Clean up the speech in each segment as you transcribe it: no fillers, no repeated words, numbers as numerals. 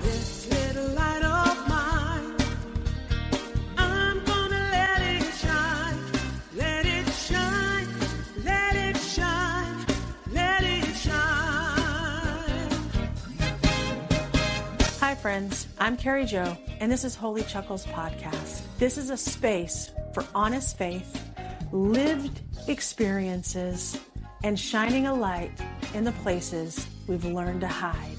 This little light of mine, I'm gonna let it shine. Let it shine, let it shine, let it shine. Hi, friends. I'm Carrie Jo, and this is Holy Chuckles Podcast. This is a space for honest faith, lived experiences, and shining a light in the places we've learned to hide.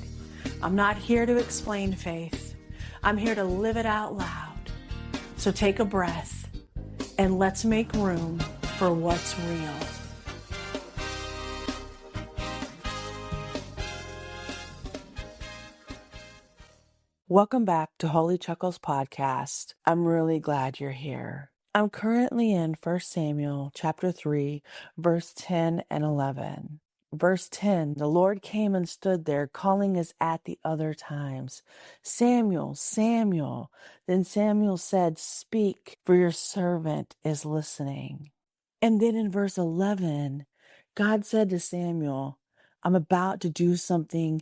I'm not here to explain faith. I'm here to live it out loud. So take a breath and let's make room for what's real. Welcome back to Holy Chuckles Podcast. I'm really glad you're here. I'm currently in 1 Samuel chapter 3, verse 10 and 11. Verse 10, the Lord came and stood there, calling as at the other times, Samuel, Samuel. Then Samuel said, Speak, for your servant is listening. And then in verse 11, God said to Samuel, I'm about to do something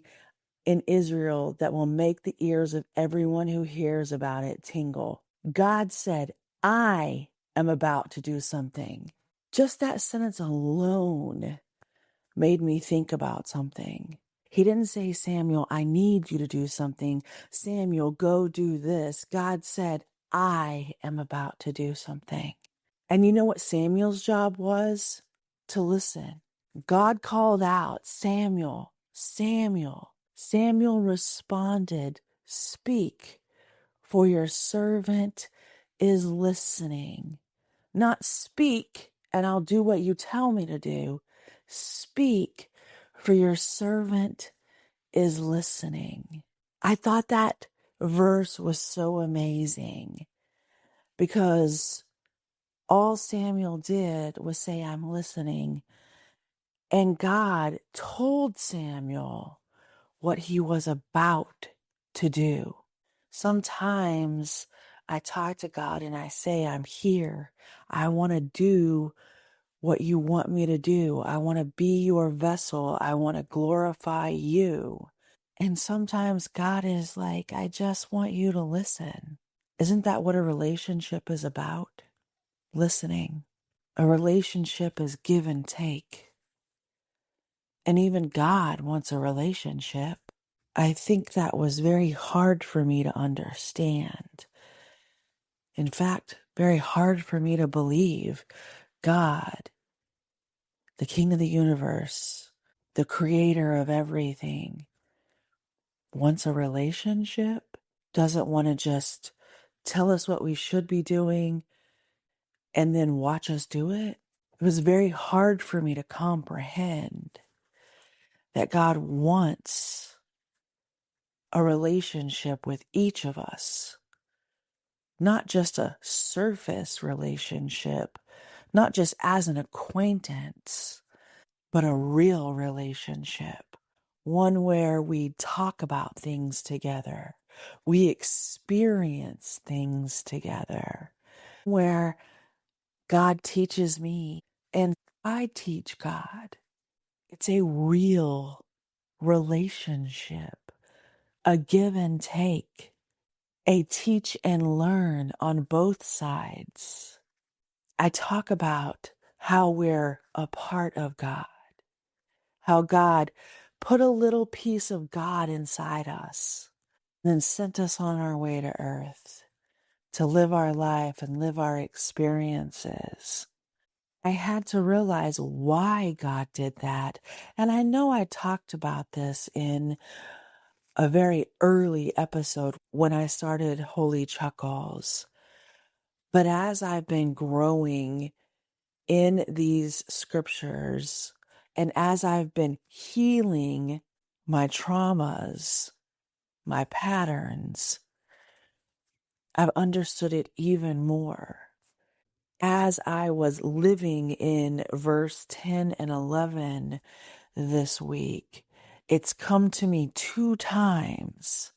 in Israel that will make the ears of everyone who hears about it tingle. God said, I am about to do something. Just that sentence alone made me think about something. He didn't say, Samuel, I need you to do something. Samuel, go do this. God said, I am about to do something. And you know what Samuel's job was? To listen. God called out, Samuel, Samuel. Samuel responded, Speak, for your servant is listening. Not speak, and I'll do what you tell me to do. Speak, for your servant is listening. I thought that verse was so amazing because all Samuel did was say, I'm listening. And God told Samuel what he was about to do. Sometimes I talk to God and I say, I'm here. I want to do what you want me to do. I want to be your vessel. I want to glorify you. And sometimes God is like, I just want you to listen. Isn't that what a relationship is about? Listening. A relationship is give and take. And even God wants a relationship. I think that was very hard for me to understand. In fact, very hard for me to believe God, the King of the universe, the creator of everything, wants a relationship, doesn't want to just tell us what we should be doing and then watch us do it. It was very hard for me to comprehend that God wants a relationship with each of us, not just a surface relationship, not just as an acquaintance, but a real relationship, one where we talk about things together, we experience things together, where God teaches me and I teach God. It's a real relationship, a give and take, a teach and learn on both sides. I talk about how we're a part of God, how God put a little piece of God inside us, then sent us on our way to earth to live our life and live our experiences. I had to realize why God did that. And I know I talked about this in a very early episode when I started Holy Chuckles. But as I've been growing in these scriptures and as I've been healing my traumas, my patterns, I've understood it even more. As I was living in verse 10 and 11 this week, it's come to me 2 times.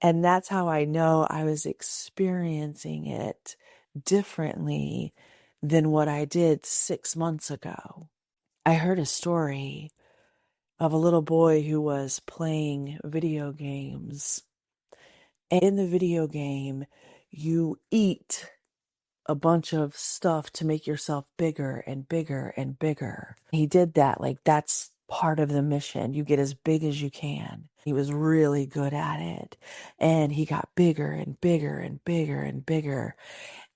And that's how I know I was experiencing it differently than what I did 6 months ago. I heard a story of a little boy who was playing video games. And in the video game, you eat a bunch of stuff to make yourself bigger and bigger and bigger. He did that. Like, that's part of the mission. You get as big as you can. He was really good at it. And he got bigger and bigger and bigger and bigger.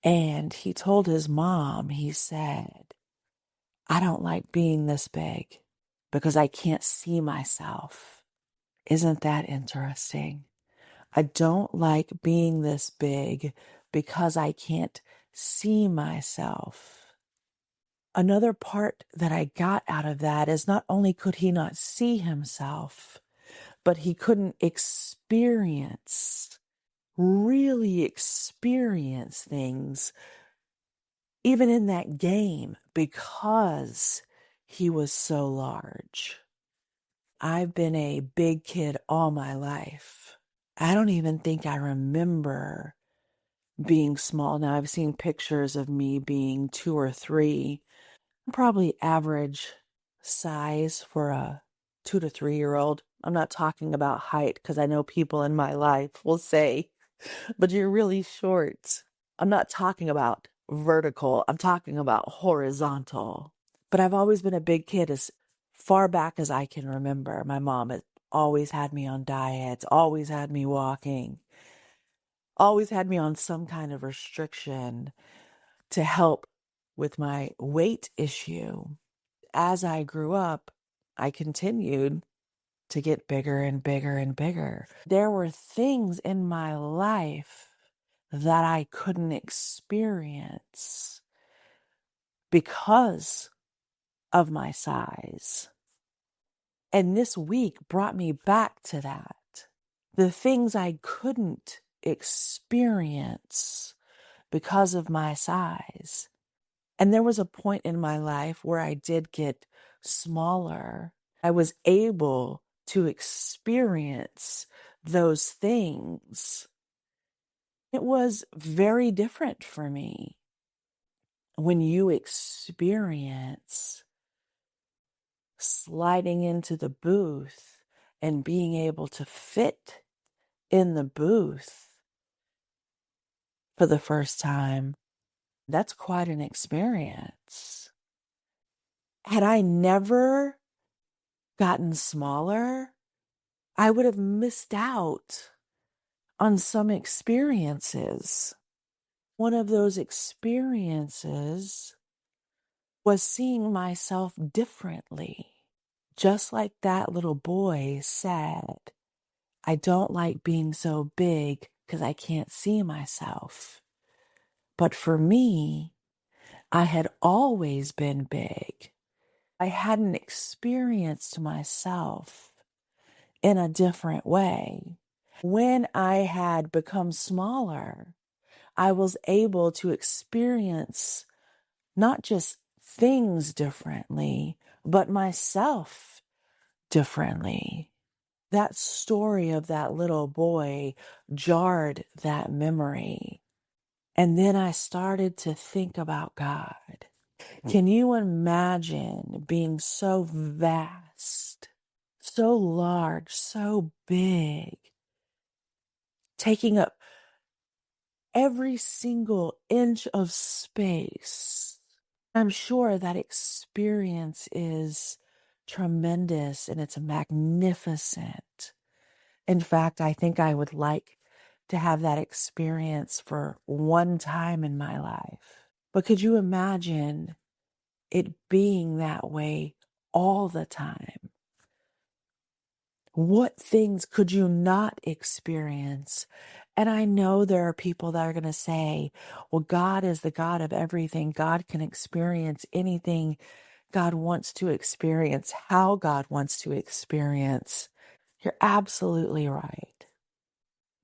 And he told his mom, he said, I don't like being this big because I can't see myself. Isn't that interesting? I don't like being this big because I can't see myself. Another part that I got out of that is not only could he not see himself, but he couldn't really experience things, even in that game, because he was so large. I've been a big kid all my life. I don't even think I remember being small. Now, I've seen pictures of me being 2 or 3, probably average size for a 2 to 3 year old. I'm not talking about height because I know people in my life will say, but you're really short. I'm not talking about vertical, I'm talking about horizontal. But I've always been a big kid as far back as I can remember. My mom had always had me on diets, always had me walking, always had me on some kind of restriction to help with my weight issue. As I grew up, I continued to get bigger and bigger and bigger. There were things in my life that I couldn't experience because of my size. And this week brought me back to that. The things I couldn't experience because of my size. And there was a point in my life where I did get smaller. I was able to experience those things. It was very different for me when you experience sliding into the booth and being able to fit in the booth for the first time. That's quite an experience. Had I never gotten smaller, I would have missed out on some experiences. One of those experiences was seeing myself differently. Just like that little boy said, I don't like being so big because I can't see myself. But for me, I had always been big. I hadn't experienced myself in a different way. When I had become smaller, I was able to experience not just things differently, but myself differently. That story of that little boy jarred that memory. And then I started to think about God. Can you imagine being so vast, so large, so big, taking up every single inch of space? I'm sure that experience is tremendous and it's magnificent. In fact, I think I would like to have that experience for one time in my life. But could you imagine it being that way all the time? What things could you not experience? And I know there are people that are going to say, well, God is the God of everything. God can experience anything God wants to experience, how God wants to experience. You're absolutely right.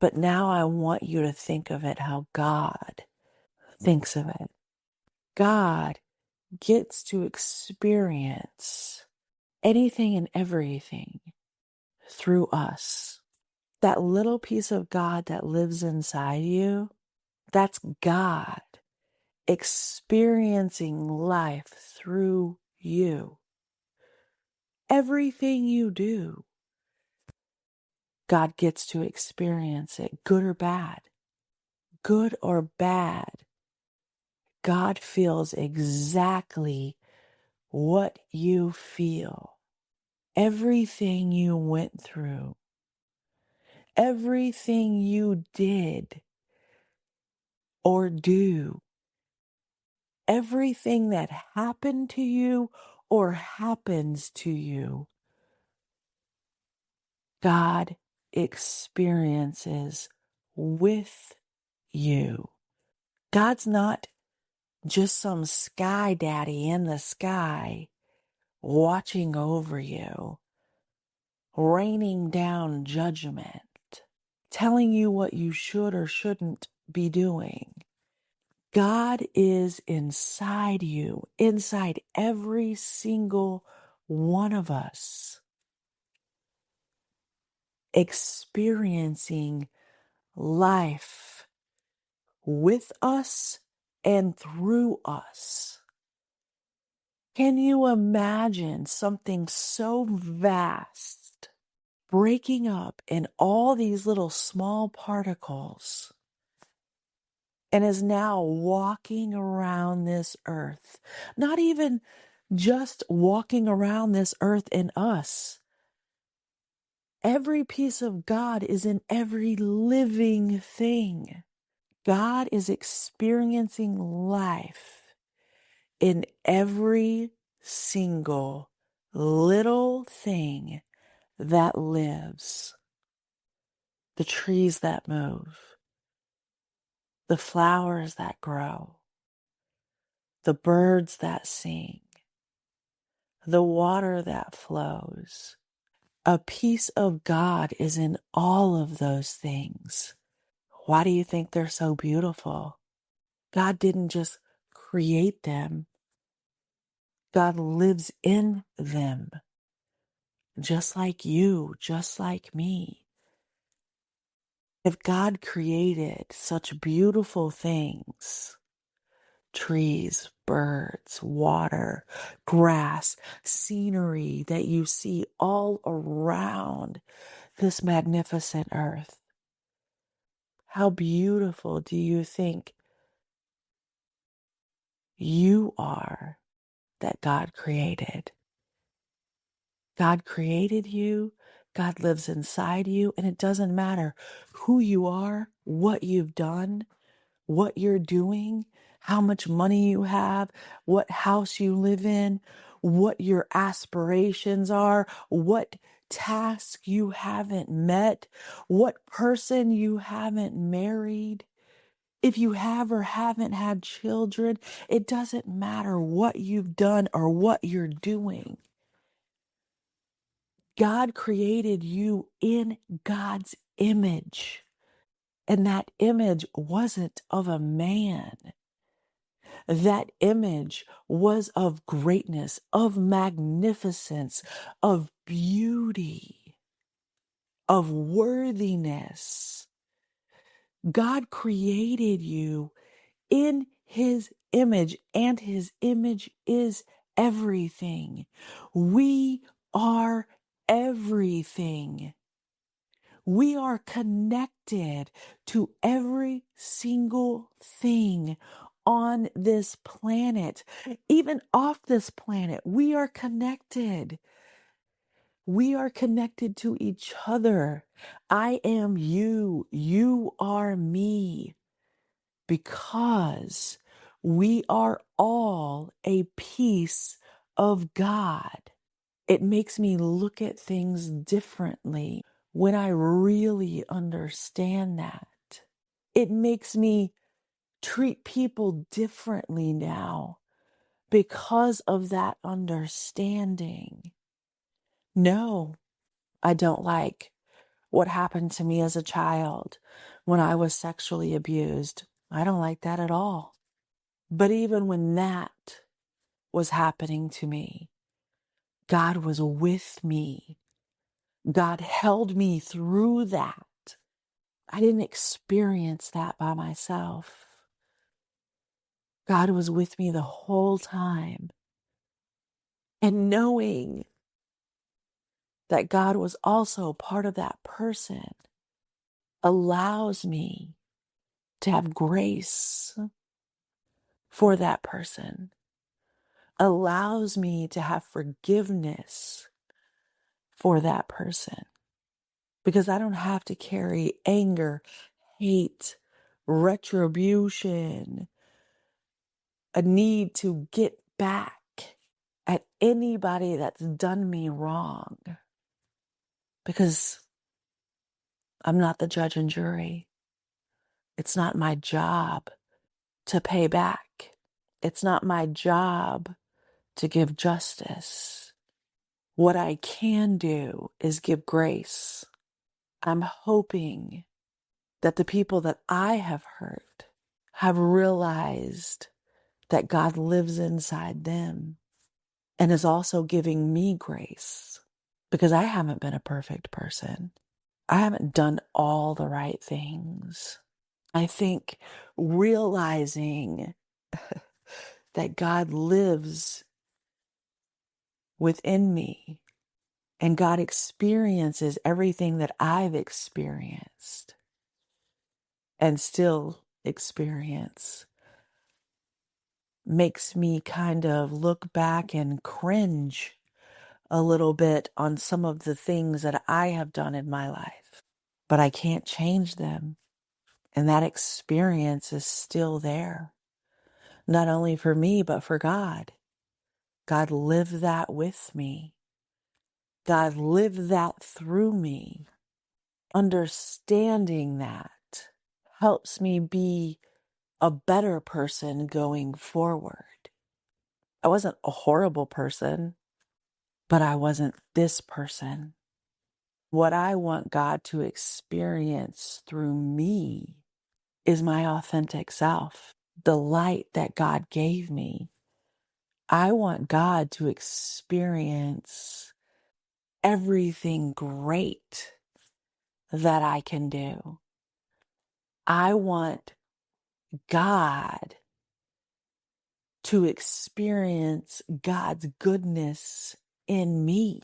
But now I want you to think of it how God thinks of it. God gets to experience anything and everything through us. That little piece of God that lives inside you, that's God experiencing life through you. Everything you do, God gets to experience it, good or bad. Good or bad, God feels exactly what you feel. Everything you went through, everything you did or do, everything that happened to you or happens to you, God experiences with you. God's not just some sky daddy in the sky watching over you, raining down judgment, telling you what you should or shouldn't be doing. God is inside you, inside every single one of us, experiencing life with us and through us. Can you imagine something so vast breaking up in all these little small particles and is now walking around this earth? Not even just walking around this earth in us. Every piece of God is in every living thing. God is experiencing life in every single little thing that lives. The trees that move, the flowers that grow, the birds that sing, the water that flows. A piece of God is in all of those things. Why do you think they're so beautiful? God didn't just create them. God lives in them, just like you, just like me. If God created such beautiful things, trees, birds, water, grass, scenery that you see all around this magnificent earth, how beautiful do you think you are that God created? God created you. God lives inside you. And it doesn't matter who you are, what you've done, what you're doing, how much money you have, what house you live in, what your aspirations are, what task you haven't met, what person you haven't married. If you have or haven't had children, it doesn't matter what you've done or what you're doing. God created you in God's image, and that image wasn't of a man. That image was of greatness, of magnificence, of beauty, of worthiness. God created you in his image, and his image is everything. We are everything. We are connected to every single thing on this planet. Even off this planet, we are connected. We are connected to each other. I am you. You are me. Because we are all a piece of God. It makes me look at things differently when I really understand that. It makes me treat people differently now because of that understanding. No, I don't like what happened to me as a child when I was sexually abused. I don't like that at all. But even when that was happening to me, God was with me. God held me through that. I didn't experience that by myself. God was with me the whole time. And knowing that God was also part of that person allows me to have grace for that person, allows me to have forgiveness for that person, because I don't have to carry anger, hate, retribution, a need to get back at anybody that's done me wrong, because I'm not the judge and jury. It's not my job to pay back. It's not my job to give justice. What I can do is give grace. I'm hoping that the people that I have hurt have realized that God lives inside them and is also giving me grace, because I haven't been a perfect person. I haven't done all the right things. I think realizing that God lives within me and God experiences everything that I've experienced and still experience makes me kind of look back and cringe a little bit on some of the things that I have done in my life. But I can't change them. And that experience is still there, not only for me, but for God. God lived that with me. God lived that through me. Understanding that helps me be a better person going forward. I wasn't a horrible person, but I wasn't this person. What I want God to experience through me is my authentic self, the light that God gave me. I want God to experience everything great that I can do. I want God to experience God's goodness in me,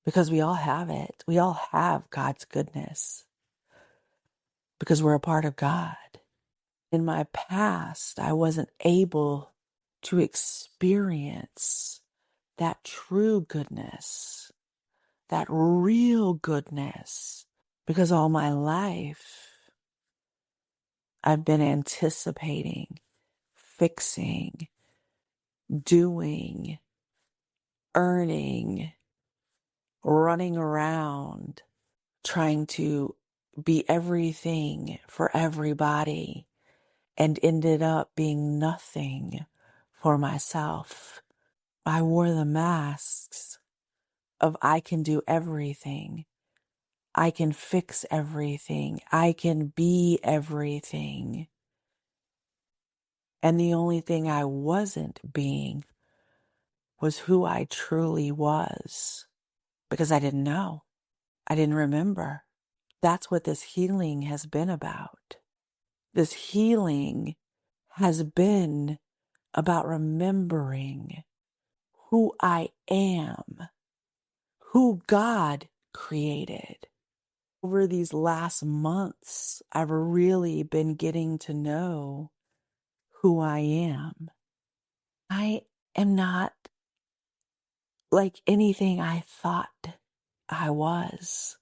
because we all have it. We all have God's goodness because we're a part of God. In my past, I wasn't able to experience that true goodness, that real goodness, because all my life I've been anticipating, fixing, doing, earning, running around, trying to be everything for everybody, and ended up being nothing for myself. I wore the masks of I can do everything. I can fix everything. I can be everything. And the only thing I wasn't being was who I truly was, because I didn't know. I didn't remember. That's what this healing has been about. This healing has been about remembering who I am, who God created. Over these last months, I've really been getting to know who I am. I am not like anything I thought I was.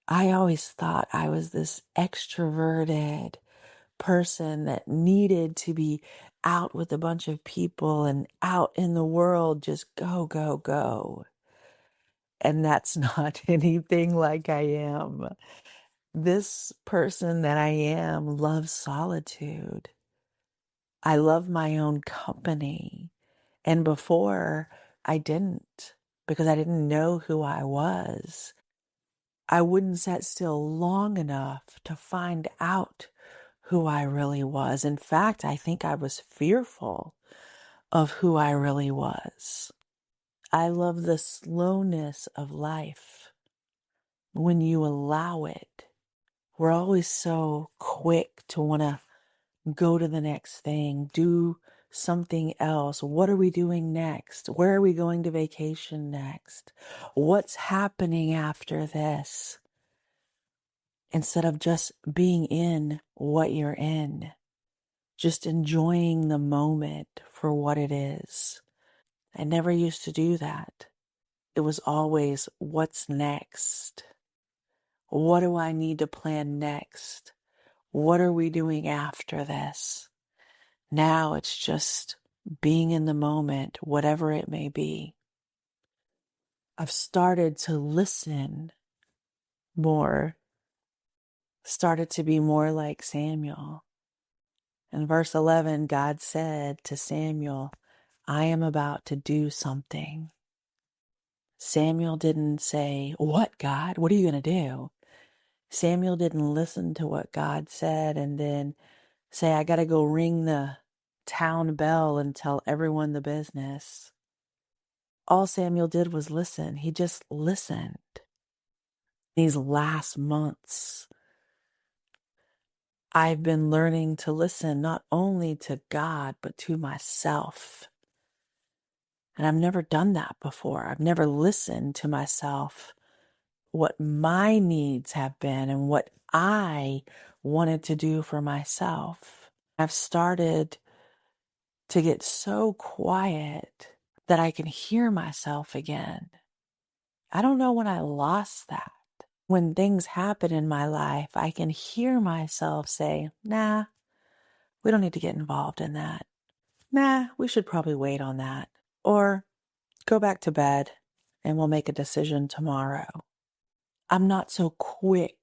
I always thought I was this extroverted person that needed to be out with a bunch of people and out in the world, just go, go, go. And that's not anything like I am. This person that I am loves solitude. I love my own company. And before, I didn't, because I didn't know who I was. I wouldn't sit still long enough to find out who I really was. In fact, I think I was fearful of who I really was. I love the slowness of life when you allow it. We're always so quick to want to go to the next thing, do something else. What are we doing next? Where are we going to vacation next? What's happening after this? Instead of just being in what you're in, just enjoying the moment for what it is. I never used to do that. It was always, what's next? What do I need to plan next? What are we doing after this? Now it's just being in the moment, whatever it may be. I've started to listen more, started to be more like Samuel. In verse 11, God said to Samuel, I am about to do something. Samuel didn't say, what, God? What are you going to do? Samuel didn't listen to what God said and then say, I got to go ring the town bell and tell everyone the business. All Samuel did was listen. He just listened. These last months, I've been learning to listen not only to God, but to myself. And I've never done that before. I've never listened to myself, what my needs have been and what I wanted to do for myself. I've started to get so quiet that I can hear myself again. I don't know when I lost that. When things happen in my life, I can hear myself say, nah, we don't need to get involved in that. Nah, we should probably wait on that. Or go back to bed and we'll make a decision tomorrow. I'm not so quick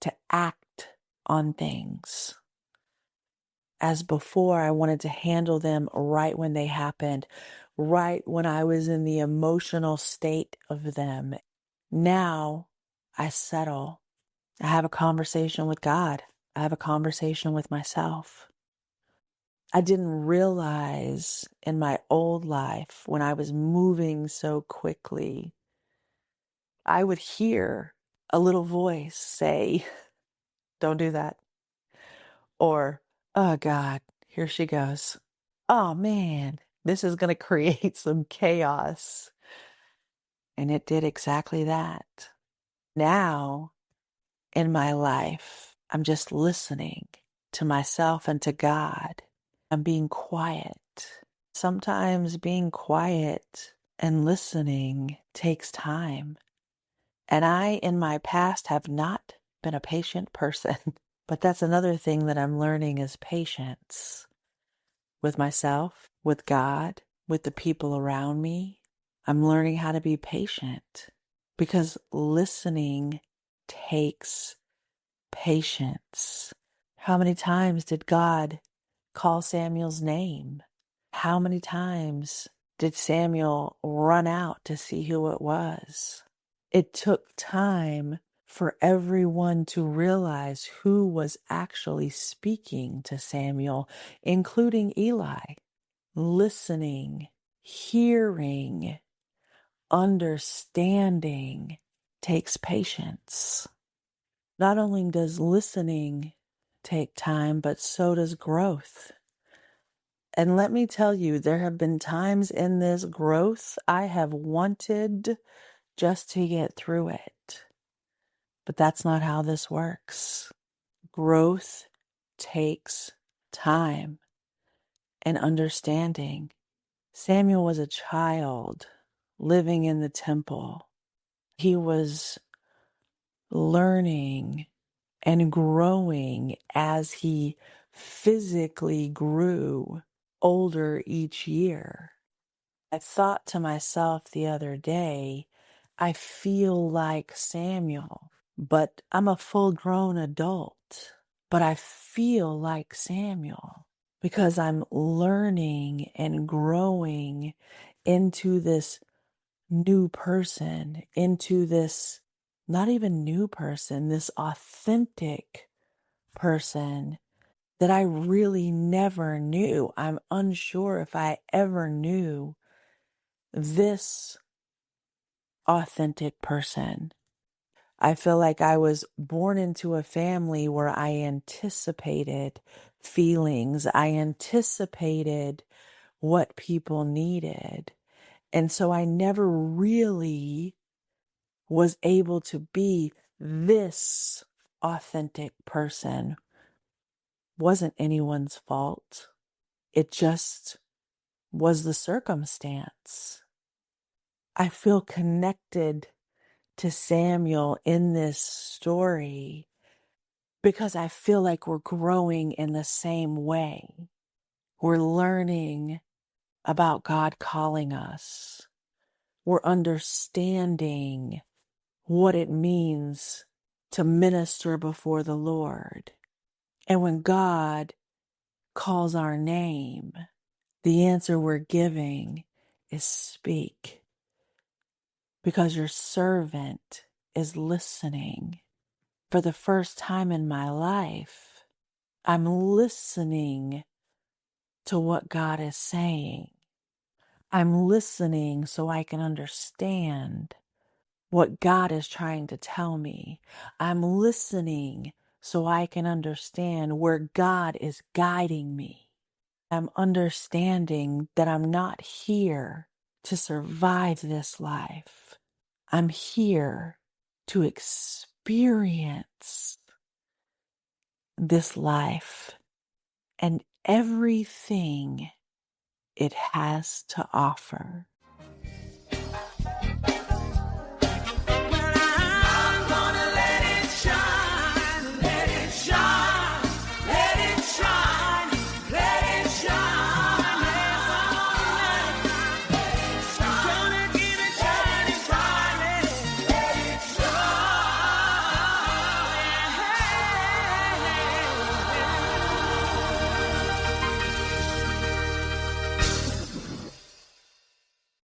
to act on things as before. I wanted to handle them right when they happened, right when I was in the emotional state of them. Now I settle. I have a conversation with God. I have a conversation with myself. I didn't realize in my old life when I was moving so quickly, I would hear a little voice say, don't do that. Or, oh God, here she goes. Oh man, this is going to create some chaos. And it did exactly that. Now in my life, I'm just listening to myself and to God. I'm being quiet. Sometimes being quiet and listening takes time. And I, in my past, have not been a patient person. But that's another thing that I'm learning is patience with myself, with God, with the people around me. I'm learning how to be patient because listening takes patience. How many times did God call Samuel's name? How many times did Samuel run out to see who it was? It took time for everyone to realize who was actually speaking to Samuel, including Eli. Listening, hearing, understanding takes patience. Not only does listening take time, but so does growth. And let me tell you, there have been times in this growth I have wanted just to get through it. But that's not how this works. Growth takes time and understanding. Samuel was a child living in the temple. He was learning and growing as he physically grew older each year. I thought to myself the other day, I feel like Samuel, but I'm a full-grown adult. But I feel like Samuel because I'm learning and growing into this new person, into this not even new person, this authentic person that I really never knew. I'm unsure if I ever knew this authentic person. I feel like I was born into a family where I anticipated feelings. I anticipated what people needed. And so I never really was able to be this authentic person. Wasn't anyone's fault. It just was the circumstance. I feel connected to Samuel in this story because I feel like we're growing in the same way. We're learning about God calling us. We're understanding what it means to minister before the Lord. And when God calls our name, the answer we're giving is speak, because your servant is listening. For the first time in my life, I'm listening to what God is saying. I'm listening so I can understand what God is trying to tell me. I'm listening so I can understand where God is guiding me. I'm understanding that I'm not here to survive this life. I'm here to experience this life and everything it has to offer.